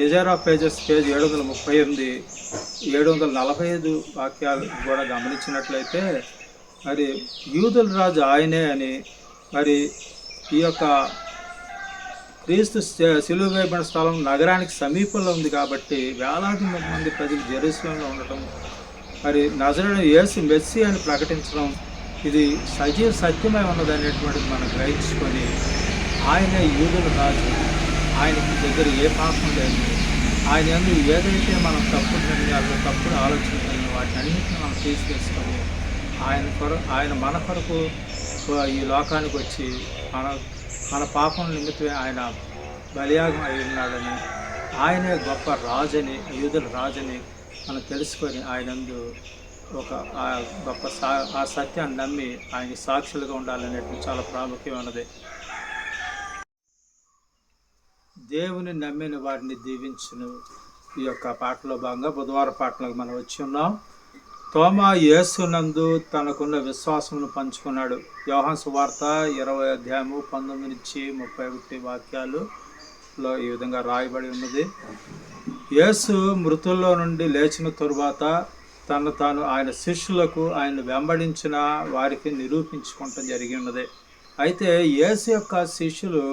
డిజైర్ ఆఫ్ పేజెస్ పేజ్ 738, 745 వాక్యాలు కూడా గమనించినట్లయితే మరి యూదుల రాజు ఆయనే అని, మరి ఈ యొక్క క్రీస్తు సిలువ వేయబడిన స్థలం నగరానికి సమీపంలో ఉంది కాబట్టి వేలాది మంది ప్రజలు జెరూసలేంలో ఉండటం, మరి నజరేయుడైన యేసు మెస్సీ అని ప్రకటించడం, ఇది సత్యమై ఉన్నది అనేటువంటిది మనం గ్రహించుకొని ఆయనే యూదుల రాజు, ఆయనకి దగ్గర ఏ పాపం లేదు, ఆయన యందు ఏదైతే మనం తప్పుడు నిర్ణయాలు తప్పుడు ఆలోచనలు వాటిని అన్నింటినీ మనం తీసుకొని ఆయన మన కొరకు ఈ లోకానికి వచ్చి మన పాపం నిమిత్తమే ఆయన బలియాగం అయి ఉన్నాడని, ఆయనే గొప్ప రాజని, యూదుల రాజని మనం తెలుసుకొని ఆయనందు ఒక గొప్ప ఆ సత్యాన్ని నమ్మి ఆయన సాక్షులుగా ఉండాలనేది చాలా ప్రాముఖ్యమైనది. దేవుని నమ్మిన వారిని దీవించును ఈ యొక్క పాటలో భాగంగా బుధవారం పాటలకు మనం వచ్చి ఉన్నాం. తోమా యేసునందు తనకున్న విశ్వాసమును పంచుకున్నాడు. యోహాను సువార్త 20 అధ్యాయము 19-31 వాక్యాలులో ఈ విధంగా రాయబడి ఉన్నది. యేసు మృతుల్లో నుండి లేచిన తరువాత తాను ఆయన శిష్యులకు ఆయన వెంబడించిన వారికి నిరూపించుకోవటం జరిగి ఉన్నది. అయితే యేసు యొక్క శిష్యులు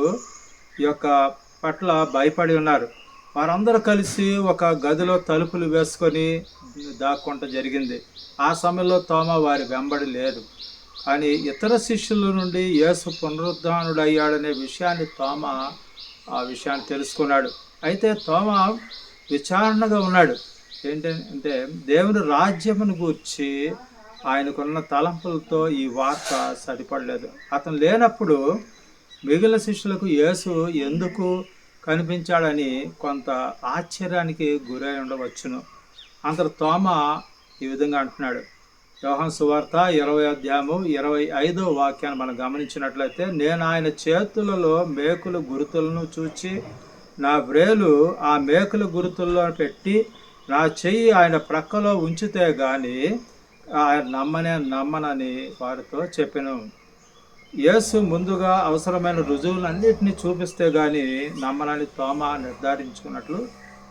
ఈ యొక్క పట్ల భయపడి ఉన్నారు. వారందరూ కలిసి ఒక గదిలో తలుపులు వేసుకొని దాక్కోవటం జరిగింది. ఆ సమయంలో తోమా వారి వెంబడి లేరు. కానీ ఇతర శిష్యుల నుండి యేసు పునరుద్ధానుడు అయ్యాడనే విషయాన్ని తోమా ఆ విషయాన్ని తెలుసుకున్నాడు. అయితే తోమా విచారణగా ఉన్నాడు. ఏంటంటే దేవుని రాజ్యమును గూర్చి ఆయనకున్న తలంపులతో ఈ వార్త సరిపడలేదు. అతను లేనప్పుడు మిగిలిన శిష్యులకు యేసు ఎందుకు కనిపించాడని కొంత ఆశ్చర్యానికి గురై ఉండవచ్చును. అంతలో తోమా ఈ విధంగా అంటున్నాడు. యోహాను సువార్త 20 అధ్యాయము 25 వాక్యాన్ని మనం గమనించినట్లయితే, నేను ఆయన చేతులలో మేకుల గుర్తులను చూచి నా వ్రేలు ఆ మేకుల గుర్తుల్లో పెట్టి నా చెయ్యి ఆయన ప్రక్కలో ఉంచితే గాని ఆయన నమ్మనని వారితో చెప్పాను. యేసు ముందుగా అవసరమైన రుజువులన్నిటినీ చూపిస్తే గాని నమ్మనని తోమా నిర్ధారించుకున్నట్లు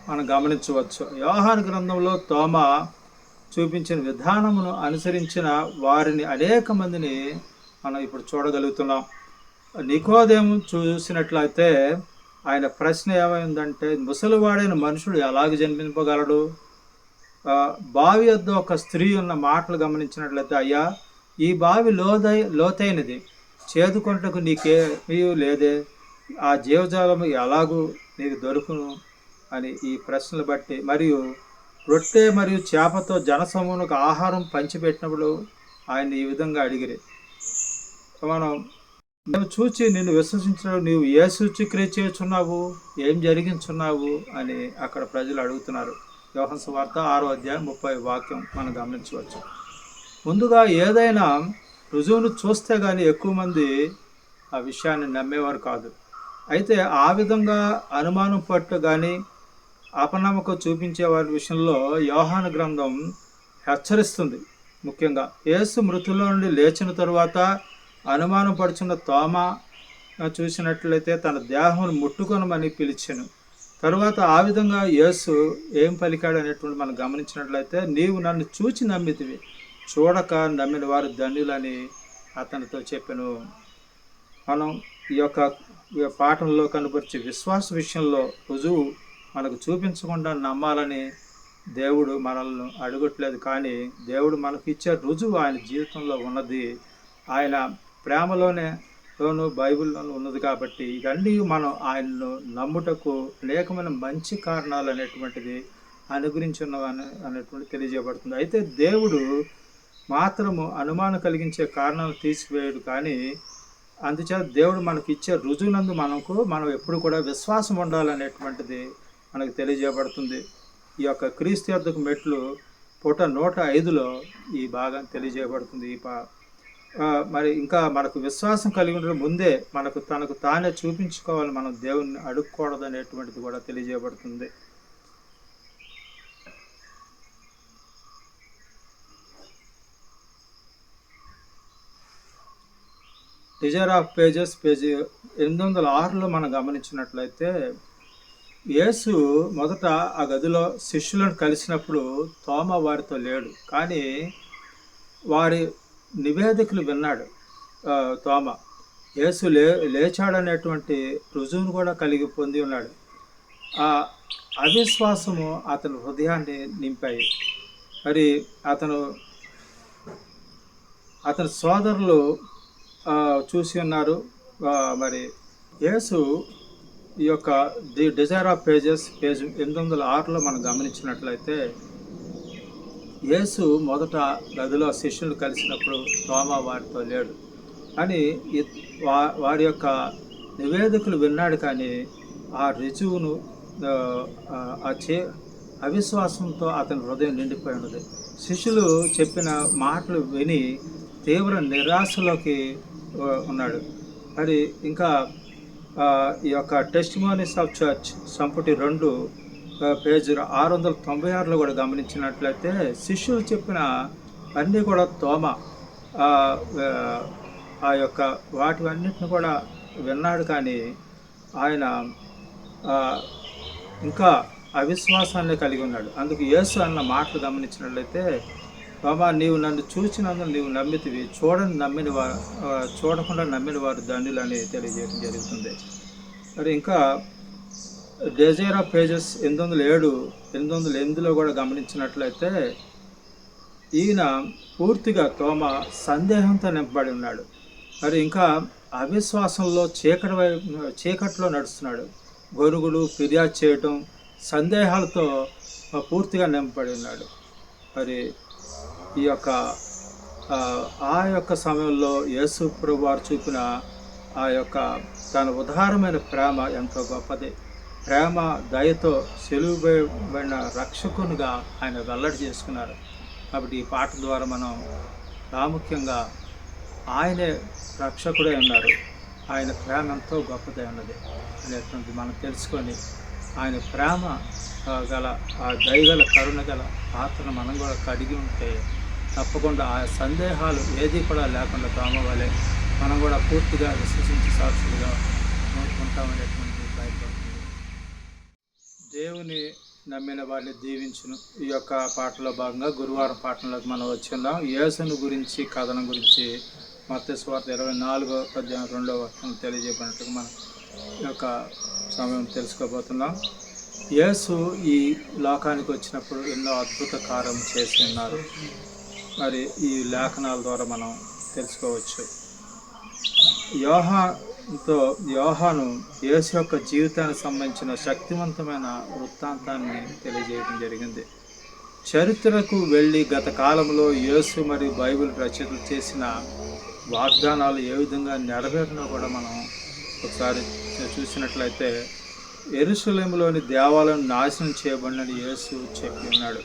మనం గమనించవచ్చు. యోహాను గ్రంథంలో తోమా చూపించిన విధానమును అనుసరించిన వారిని అనేక మందిని మనం ఇప్పుడు చూడగలుగుతున్నాం. నికోదేము చూసినట్లయితే ఆయన ప్రశ్న ఏమైందంటే, ముసలివాడైన మనుషుడు ఎలాగ జన్మింపగలడు? బావి వద్ద ఒక స్త్రీ ఉన్న మాటలు గమనించినట్లయితే, అయ్యా ఈ బావి లోతైనది, చేదుకొంటకు నీకేమీ లేదే, ఆ జీవజాలము ఎలాగూ నీకు దొరుకును అని ఈ ప్రశ్నలు బట్టి, మరియు రొట్టె మరియు చేపతో జనసమూహకు ఆహారం పంచిపెట్టినప్పుడు ఆయన ఈ విధంగా అడిగిరి, మేము చూచి నిన్ను విశ్వసించడం నీవు ఏ సూచక్రియ చేయుచున్నావు, ఏం జరిగించున్నావు అని అక్కడ ప్రజలు అడుగుతున్నారు. యోహాను సువార్త 6 అధ్యాయం 30 వాక్యం మనం గమనించవచ్చు. ముందుగా ఏదైనా రుజువును చూస్తే కానీ ఎక్కువ మంది ఆ విషయాన్ని నమ్మేవారు కాదు. అయితే ఆ విధంగా అనుమానం పట్టు కానీ అపనమ్మకం చూపించే వారి విషయంలో యోహాను గ్రంథం హెచ్చరిస్తుంది. ముఖ్యంగా యేసు మృతుల్లో నుండి లేచిన తరువాత అనుమానం పడుచున్న తోమా చూసినట్లయితే తన దేహమును ముట్టుకొనమని పిలిచెను. తరువాత ఆ విధంగా యేసు ఏం పలికాడు అనేటువంటి మనం గమనించినట్లయితే, నీవు నన్ను చూచి నమ్మితివి, చూడక నమ్మిన వారు ధన్యులని అతనితో చెప్పాను. మనం ఈ యొక్క పాఠంలో కనబరిచే విశ్వాస విషయంలో రుజువు మనకు చూపించకుండా నమ్మాలని దేవుడు మనల్ని అడగట్లేదు, కానీ దేవుడు మనకి ఇచ్చే రుజువు ఆయన జీవితంలో ఉన్నది. ఆయన ప్రేమలోనే బైబిల్లోనూ ఉన్నది. కాబట్టి ఇవన్నీ మనం ఆయనను నమ్ముటకు అనేకమైన మంచి కారణాలు అనేటువంటిది ఆయన గురించి ఉన్నవని అనేటువంటి తెలియజేయబడుతుంది. అయితే దేవుడు మాత్రము అనుమానం కలిగించే కారణాలు తీసివేయడు, కానీ అందుచేత దేవుడు మనకి ఇచ్చే రుజువునందు మనం ఎప్పుడు కూడా విశ్వాసం ఉండాలనేటువంటిది మనకు తెలియజేయబడుతుంది. ఈ యొక్క క్రీస్తు యొద్దకు మెట్లు పుట 105లో ఈ భాగం తెలియజేయబడుతుంది. మరి ఇంకా మనకు విశ్వాసం కలిగి ఉండడం ముందే తనకు తానే చూపించుకోవాలి, మనం దేవుణ్ణి అడుక్కోవడదు అనేటువంటిది కూడా తెలియజేయబడుతుంది. డిజైర్ ఆఫ్ పేజెస్ పేజీ 806లో మనం గమనించినట్లయితే, యేసు మొదట ఆ గదిలో శిష్యులను కలిసినప్పుడు తోమ వారితో లేడు, కానీ వారి నివేదికలు విన్నాడు. తోమ యేసు లేచాడనేటువంటి రుజువును కూడా కలిగి పొంది ఉన్నాడు. ఆ అవిశ్వాసము అతని హృదయాన్ని నింపాయి. మరి అతని సోదరులు చూసి ఉన్నారు. మరి యేసు ఈ యొక్క the desire of pages page 806లో మనం గమనించినట్లయితే, యేసు మొదట గదిలో శిష్యులు కలిసినప్పుడు తోమ వారితో లేడు, కానీ వారి యొక్క నివేదికలు విన్నాడు, కానీ ఆ రుజువును అవిశ్వాసంతో అతని హృదయం నిండిపోయి ఉన్నది. శిష్యులు చెప్పిన మాటలు విని తీవ్ర నిరాశలోకి ఉన్నాడు. మరి ఇంకా ఈ యొక్క టెస్టిమోనీస్ ఆఫ్ చర్చ్ సంపుటి 2 పేజీ 696లో కూడా గమనించినట్లయితే, శిష్యులు చెప్పిన అన్నీ కూడా తోమ ఆ యొక్క వాటివన్నిటిని కూడా విన్నాడు, కానీ ఆయన ఇంకా అవిశ్వాసాన్ని కలిగి ఉన్నాడు. అందుకు యేసు అన్న మాటలు గమనించినట్లయితే, బాబా నీవు నన్ను చూసినందుకు నీవు నమ్మితివి, చూడకుండా నమ్మిన వారు ధన్యులు అని తెలియజేయడం జరుగుతుంది. మరి ఇంకా డిజైర్ ఆఫ్ పేజెస్ 808లో కూడా గమనించినట్లయితే, ఈయన పూర్తిగా తోమ సందేహంతో నింపబడి ఉన్నాడు. మరి ఇంకా అవిశ్వాసంలో చీకట్లో నడుస్తున్నాడు. గొరుగులు ఫిర్యాదు చేయటం, సందేహాలతో పూర్తిగా నింపబడి ఉన్నాడు. మరి ఈ యొక్క ఆ యొక్క సమయంలో యేసు ప్రభు వారు చూపిన ఆ యొక్క తన ఉదారమైన ప్రేమ ఎంతో గొప్పది. ప్రేమ దయతో సిలువబడిన రక్షకునిగా ఆయన వెల్లడి చేసుకున్నారు. కాబట్టి ఈ పాట ద్వారా మనం ప్రాముఖ్యంగా ఆయనే రక్షకుడే ఉన్నారు, ఆయన ప్రేమ ఎంతో గొప్పదై ఉన్నది అనేటువంటి మనం తెలుసుకొని, ఆయన ప్రేమ గల ఆ దయగల కరుణ గల పాత్రను మనం కూడా కడిగి ఉంటే తప్పకుండా ఆ సందేహాలు ఏది కూడా లేకుండా తోమవలే మనం కూడా పూర్తిగా విశ్వసించి సాక్షులుగా ఉంటామనేటువంటి భయపడుతుంది. దేవుని నమ్మిన వారిని దీవించును. ఈ యొక్క పాటలో భాగంగా గురువారం పాఠంలోకి మనం వచ్చిందాం. యేసును గురించి, కథనం గురించి మత్తయి సువార్త 24:2 తెలియజేయబడినట్టుగా మనం ఈ యొక్క సమయం తెలుసుకోబోతున్నాం. యేసు ఈ లోకానికి వచ్చినప్పుడు ఎన్నో అద్భుత కార్యం చేసి ఉన్నారు. మరి ఈ లేఖనాల ద్వారా మనం తెలుసుకోవచ్చు. యోహాను యేసు యొక్క జీవితానికి సంబంధించిన శక్తివంతమైన వృత్తాంతాన్ని తెలియజేయడం జరిగింది. చరిత్రకు వెళ్ళి గత కాలంలో యేసు మరియు బైబిల్ రచయితలు చేసిన వాగ్దానాలు ఏ విధంగా నెరవేరినో కూడా మనం ఒకసారి చూసినట్లయితే, యెరూషలేములోని దేవాలయం నాశనం చేయబడినని యేసు చెప్పి ఉన్నాడు.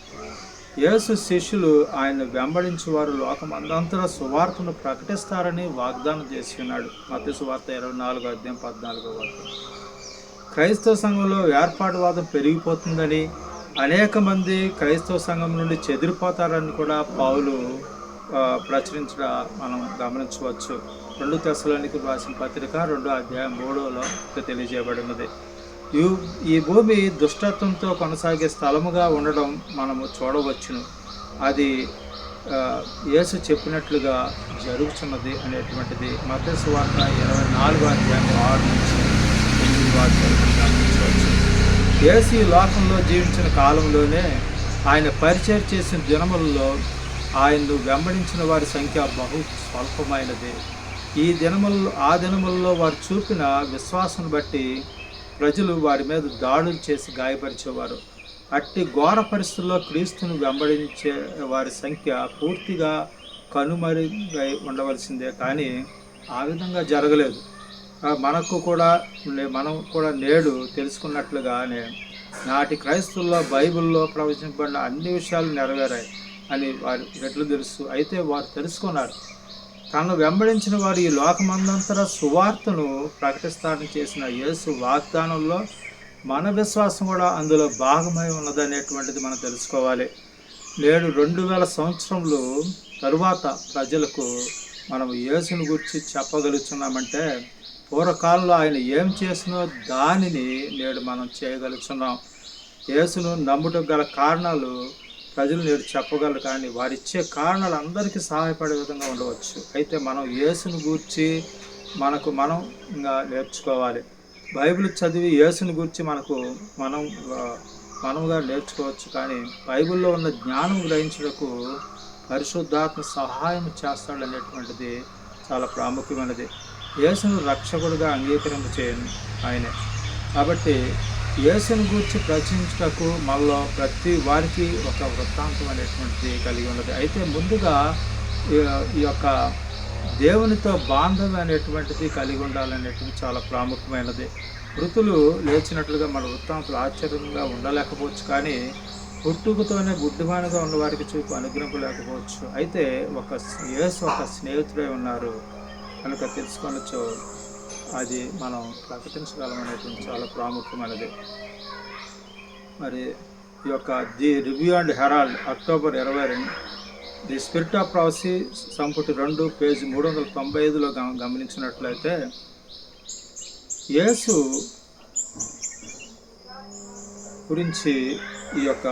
యేసు శిష్యులు ఆయన వెంబడించి వారు లోకమందంతటా సువార్తను ప్రకటిస్తారని వాగ్దానం చేసి ఉన్నాడు. మత్తయి సువార్త 24:14. క్రైస్తవ సంఘంలో ఏర్పాటువాదం పెరిగిపోతుందని, అనేక మంది క్రైస్తవ సంఘం నుండి చెదిరిపోతారని కూడా పౌలు ప్రచురించడం మనం గమనించవచ్చు. 2 తెస్సలోనికీయులకు రాసిన పత్రిక 2:3లో తెలియజేయబడినది. ఈ భూమి దుష్టత్వంతో కొనసాగే స్థలముగా ఉండడం మనము చూడవచ్చును. అది యేసు చెప్పినట్లుగా జరుగుతున్నది అనేటువంటిది మత్తయి సువార్త 24:6-8 గమనించవచ్చు. యేసు ఈ లోకంలో జీవించిన కాలంలోనే ఆయన పరిచయం చేసిన దినములలో ఆయన్ను వెంబడించిన వారి సంఖ్య బహు స్వల్పమైనది. ఆ దినములలో వారు చూపిన విశ్వాసం బట్టి ప్రజలు వారి మీద దాడులు చేసి గాయపరిచేవారు. అట్టి ఘోర పరిస్థితుల్లో క్రీస్తును వెంబడించే వారి సంఖ్య పూర్తిగా కనుమరుగై ఉండవలసిందే, కానీ ఆ విధంగా జరగలేదు. మనం కూడా నేడు తెలుసుకున్నట్లుగానే నాటి క్రైస్తవుల్లో బైబిల్లో ప్రవచించబడిన అన్ని విషయాలు నెరవేరాయి అని వారి ఎట్లు తెలుసు. అయితే వారు తెలుసుకున్నారు, తనను వెంబడించిన వారు ఈ లోకమందంతటా సువార్తను ప్రకటిస్తారని చేసిన యేసు వాగ్దానంలో మన విశ్వాసం కూడా అందులో భాగమై ఉన్నదనేటువంటిది మనం తెలుసుకోవాలి. నేడు 2000 సంవత్సరములు తరువాత ప్రజలకు మనం యేసుని గురించి చెప్పగలుగుతున్నామంటే పూర్వకాలంలో ఆయన ఏం చేసినో దానిని నేడు మనం చేయగలుగుతున్నాం. యేసును నమ్ముటకు గల కారణాలు ప్రజలు నేడు చెప్పగలరు, కానీ వారిచ్చే కారణాలు అందరికీ సహాయపడే విధంగా ఉండవచ్చు. అయితే మనం యేసుని గూర్చి మనం నేర్చుకోవాలి. బైబిల్ చదివి యేసుని గురించి మనముగా నేర్చుకోవచ్చు, కానీ బైబిల్లో ఉన్న జ్ఞానం గ్రహించుటకు పరిశుద్ధాత్మ సహాయం చేస్తాడనేటువంటిది చాలా ప్రాముఖ్యమైనది. యేసును రక్షకుడిగా అంగీకరింపచేయను ఆయనే. కాబట్టి యేసుని గురించి ప్రచురించుటకు మనలో ప్రతి వారికి ఒక వృత్తాంతం అనేటువంటిది కలిగి ఉన్నది. అయితే ముందుగా ఈ యొక్క దేవునితో బాంధవ్యం అనేటువంటిది కలిగి ఉండాలనేటువంటిది చాలా ప్రాముఖ్యమైనది. మృతులు లేచినట్లుగా మన వృత్తాంతులు ఆశ్చర్యంగా ఉండలేకపోవచ్చు, కానీ పుట్టుకతోనే గుడ్డివానిగా ఉన్న వారికి చూపు అనుగ్రహింపలేకపోవచ్చు. అయితే యేసు ఒక స్నేహితుడై ఉన్నారు కనుక తెలుసుకోవచ్చు, అది మనం ప్రకటించగలం అనేటువంటి చాలా ప్రాముఖ్యమైనది. మరి ఈ యొక్క the review and Herald October 22 the Spirit of Prophecy సంపుటి 2 పేజీ 395లో గమనించినట్లయితే యేసు గురించి ఈ యొక్క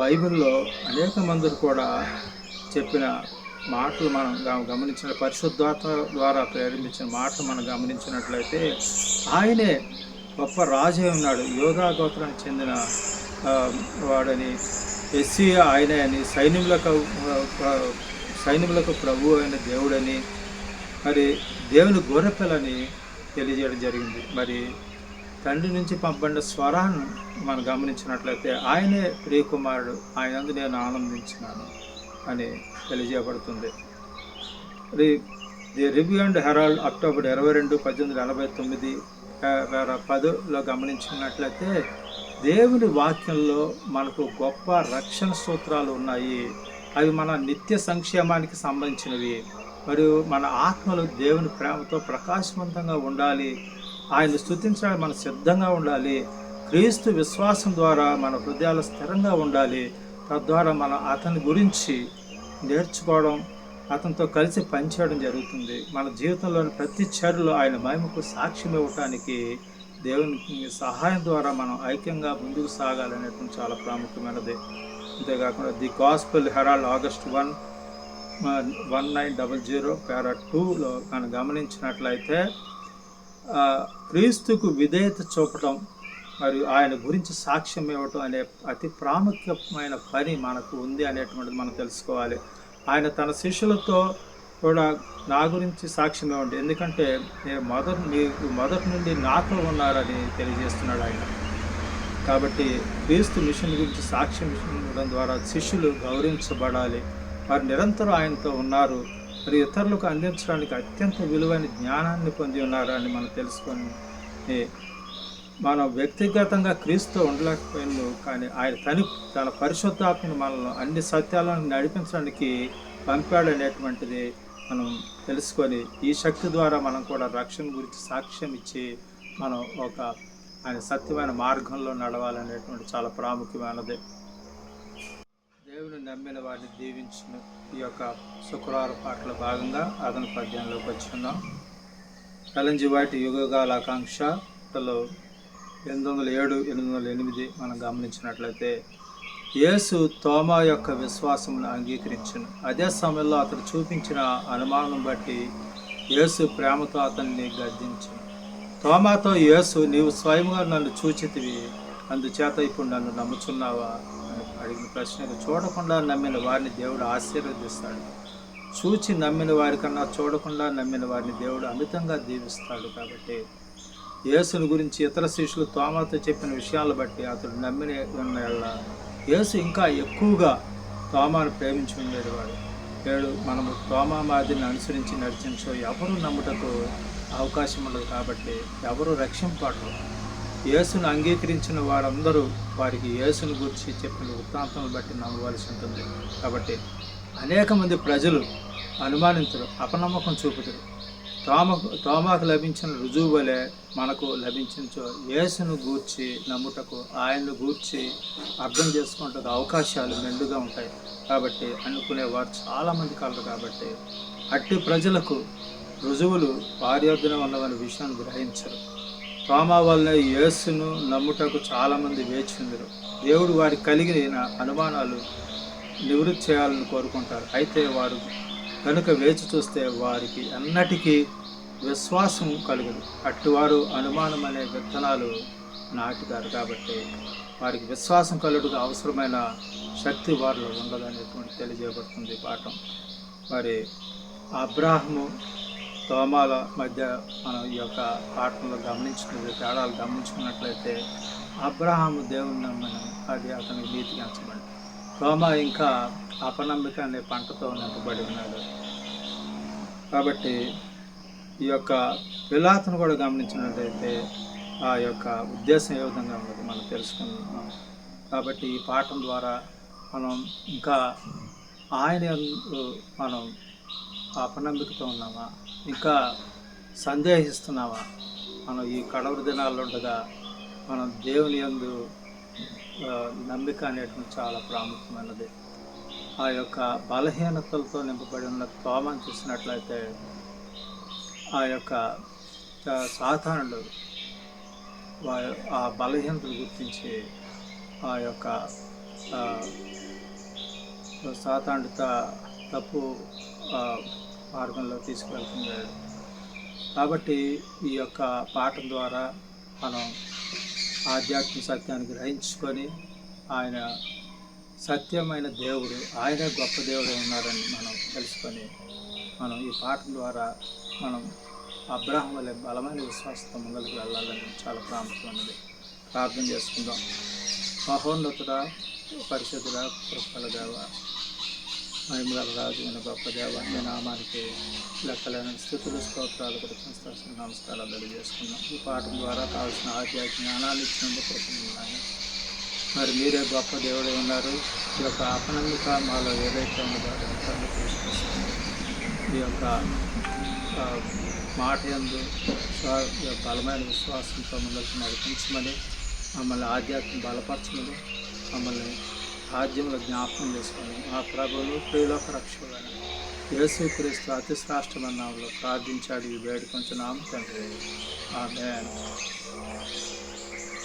బైబిల్లో అనేక మంది కూడా చెప్పిన మాటలు మనం గమనించిన పరిశుద్ధాత్మ ద్వారా ప్రేరేపించిన మాటలు మనం గమనించినట్లయితే ఆయనే గొప్ప రాజు ఉన్నాడు, యోధా గోత్రానికి చెందిన వాడని, మెస్సియా ఆయనే అని, సైన్యములకు ప్రభు అయిన దేవుడని, మరి దేవుని గొర్రెపిల్లని తెలియజేయడం జరిగింది. మరి తండ్రి నుంచి పంపబడిన స్వరాన్ని మనం గమనించినట్లయితే ఆయనే ప్రియకుమారుడు, ఆయనందు నేను ఆనందించినాను అని తెలియజేయబడుతుంది. The review and Herald October 22, 1889 10లో గమనించినట్లయితే దేవుని వాక్యంలో మనకు గొప్ప రక్షణ సూత్రాలు ఉన్నాయి. అవి మన నిత్య సంక్షేమానికి సంబంధించినవి. మరియు మన ఆత్మలు దేవుని ప్రేమతో ప్రకాశవంతంగా ఉండాలి, ఆయన స్తుతించడానికి మనం సిద్ధంగా ఉండాలి. క్రీస్తు విశ్వాసం ద్వారా మన హృదయాలు స్థిరంగా ఉండాలి. తద్వారా మనం అతని గురించి నేర్చుకోవడం, అతనితో కలిసి పనిచేయడం జరుగుతుంది. మన జీవితంలోని ప్రతి చర్యలో ఆయన మహిమకు సాక్ష్యం ఇవ్వటానికి దేవుని సహాయం ద్వారా మనం ఐక్యంగా ముందుకు సాగాలనేటువంటి చాలా ప్రాముఖ్యమైనది. అంతేకాకుండా ది గాస్పెల్ హెరాల్డ్ ఆగస్ట్ 1, 1900 పారా 2లో మనం గమనించినట్లయితే క్రీస్తుకు విధేయత చూపటం మరియు ఆయన గురించి సాక్ష్యం ఇవ్వటం అనే అతి ప్రాముఖ్యమైన పని మనకు ఉంది అనేటువంటిది మనం తెలుసుకోవాలి. ఆయన తన శిష్యులతో కూడా నా గురించి సాక్ష్యం ఇవ్వండి, ఎందుకంటే మీకు మొదటి నుండి నాతో ఉన్నారని తెలియజేస్తున్నాడు ఆయన. కాబట్టి క్రీస్తు మిషన్ గురించి సాక్ష్యం ఇవ్వడం ద్వారా శిష్యులు గౌరవించబడాలి. వారు నిరంతరం ఆయనతో ఉన్నారు, మరి ఇతరులకు అందించడానికి అత్యంత విలువైన జ్ఞానాన్ని పొంది ఉన్నారని మనం తెలుసుకొని మనం వ్యక్తిగతంగా క్రీస్తు ఉండలేకపోయినా, కానీ ఆయన తన పరిశుద్ధాత్మను మనల్ని అన్ని సత్యాలను నడిపించడానికి పంపాడనేటువంటిది మనం తెలుసుకొని ఈ శక్తి ద్వారా మనం కూడా రక్షణ గురించి సాక్ష్యం ఇచ్చి మనం ఆయన సత్యమైన మార్గంలో నడవాలనేటువంటి చాలా ప్రాముఖ్యమైనది. దేవుని నమ్మిన వారిని దీవించిన ఈ యొక్క శుక్రవారం పాటల భాగంగా అదన పద్యంలోకి వచ్చున్నాం. ఎలెన్ జి వైట్ యుగగాల ఆకాంక్షలో 807, 808 మనం గమనించినట్లయితే యేసు తోమా యొక్క విశ్వాసమును అంగీకరించును. అదే సమయంలో అతడు చూపించిన అనుమానం బట్టి యేసు ప్రేమతో అతన్ని గద్దించును. తోమాతో యేసు నీవు స్వయంగా నన్ను చూచితివి, అందుచేత ఇప్పుడు నన్ను నమ్ముచున్నావా అని అడిగిన ప్రశ్నకు చూడకుండా నమ్మిన వారిని దేవుడు ఆశీర్వదిస్తాడు. చూచి నమ్మిన వారికన్నా చూడకుండా నమ్మిన వారిని దేవుడు అమితంగా దీవిస్తాడు. కాబట్టి యేసుని గురించి ఇతర శిష్యులు తోమాతో చెప్పిన విషయాలను బట్టి అతడు నమ్మిన ఉన్న యేసు ఇంకా ఎక్కువగా తోమాను ప్రేమించి ఉండేవాడు. మనము తోమా మాదిరిని అనుసరించి నడిచించో ఎవరు నమ్ముటకు అవకాశం ఉండదు. కాబట్టి ఎవరు రక్షింపబడరు. యేసును అంగీకరించిన వారందరూ వారికి యేసును గురించి చెప్పిన వృత్తాంతం బట్టి నమ్మవలసి ఉంటుంది. కాబట్టి అనేక మంది ప్రజలు అనుమానించరు, అపనమ్మకం చూపుతారు. తోమాకు లభించిన రుజువు వలె మనకు లభించో యేసును గూర్చి నమ్ముటకు, ఆయన్ను గూర్చి అర్థం చేసుకుంటకు అవకాశాలు మెండుగా ఉంటాయి. కాబట్టి అనుకునేవారు చాలామంది కలరు. కాబట్టి అట్టి ప్రజలకు రుజువులు వారి వద్దనే ఉన్నవన్న విషయాన్ని గ్రహించరు. తోమా వలన యేసును నమ్ముటకు చాలామంది వేచి ఉందరు. దేవుడు వారికి కలిగిన అనుమానాలు నివృత్తి చేయాలని కోరుకుంటారు. అయితే వారు కనుక వేచి చూస్తే వారికి ఎన్నటికీ విశ్వాసం కలుగదు. అట్టువారు అనుమానం అనే విత్తనాలు నాటుతారు. కాబట్టి వారికి విశ్వాసం కలుగుటకు అవసరమైన శక్తి వారిలో ఉండదనేటువంటి తెలియజేయబడుతుంది పాఠం. మరి అబ్రాహము తోమాల మధ్య మనం ఈ యొక్క పాఠంలో తేడాలు గమనించుకున్నట్లయితే అబ్రాహాము దేవుని నమ్మని అది అతనికి నీతికి ఎంచబడి, తోమా ఇంకా అపనమ్మిక అనే పంటతో నింపబడి ఉన్నాడు. కాబట్టి ఈ యొక్క పిలాతును కూడా గమనించినట్లయితే ఆ యొక్క ఉద్దేశం ఏ విధంగా ఉన్నది మనం తెలుసుకుంటున్నాం. కాబట్టి ఈ పాఠం ద్వారా మనం ఇంకా ఆయన మనం అపనమ్మికతో ఉన్నామా, ఇంకా సందేహిస్తున్నామా? మనం ఈ కడవరి దినాల్లో ఉండగా మనం దేవుని యందు నమ్మిక అనేటువంటి చాలా ప్రాముఖ్యమైనది. ఆ యొక్క బలహీనతలతో నింపబడి ఉన్న తోమను చూసినట్లయితే ఆ యొక్క సాతానుడు ఆ బలహీనతలు గుర్తించి ఆ యొక్క సాతానుడు తప్పు మార్గంలో తీసుకువెళ్తున్నాడు. కాబట్టి ఈ యొక్క పాఠం ద్వారా మనం ఆధ్యాత్మిక సత్యాన్ని గ్రహించుకొని ఆయన సత్యమైన దేవుడు, ఆయనే గొప్ప దేవుడు ఉన్నారని మనం తెలుసుకొని మనం ఈ పాఠం ద్వారా మనం అబ్రాహాము వలె బలమైన విశ్వాసంతో ముందుకు వెళ్ళాలని చాలా ప్రాముఖ్యమైనది. ప్రార్థన చేసుకుందాం. మహోన్నతుడా, పరిశుద్ధుడా, కృపగల దేవ, మహిమగల రాజు అయిన గొప్ప దేవ, మీ నామానికి లెక్కలేని స్థుతులు, స్తోత్రాలు, కృతజ్ఞతాస్తుతులు, నమస్కారాలు తెలియజేసుకున్నాం. ఈ పాఠం ద్వారా కావాల్సిన ఆధ్యాత్మిక జ్ఞానాన్ని ఇచ్చినందుకు కృతజ్ఞతలు. మరి మీరే గొప్ప దేవుడే ఉన్నారు. ఈ యొక్క అపనమ్మిక మాలో ఏదైతే ఉన్నదో దాన్ని తీసుకొస్తుంది. ఈ యొక్క మాట యందు బలమైన విశ్వాసంతో ముందుకు నడిపించమని, మమ్మల్ని ఆధ్యాత్మిక బలపరచమని, మమ్మల్ని రాజ్యంలో జ్ఞాపకం చేసుకొని మా ప్రభువును ప్రియులోక రక్షకుడైన యేసుక్రీస్తు అతి శ్రేష్టమైన నామములో ప్రార్థించాడు ఈ వేడుకొంచున్నాము తండ్రి. ఆమేన్.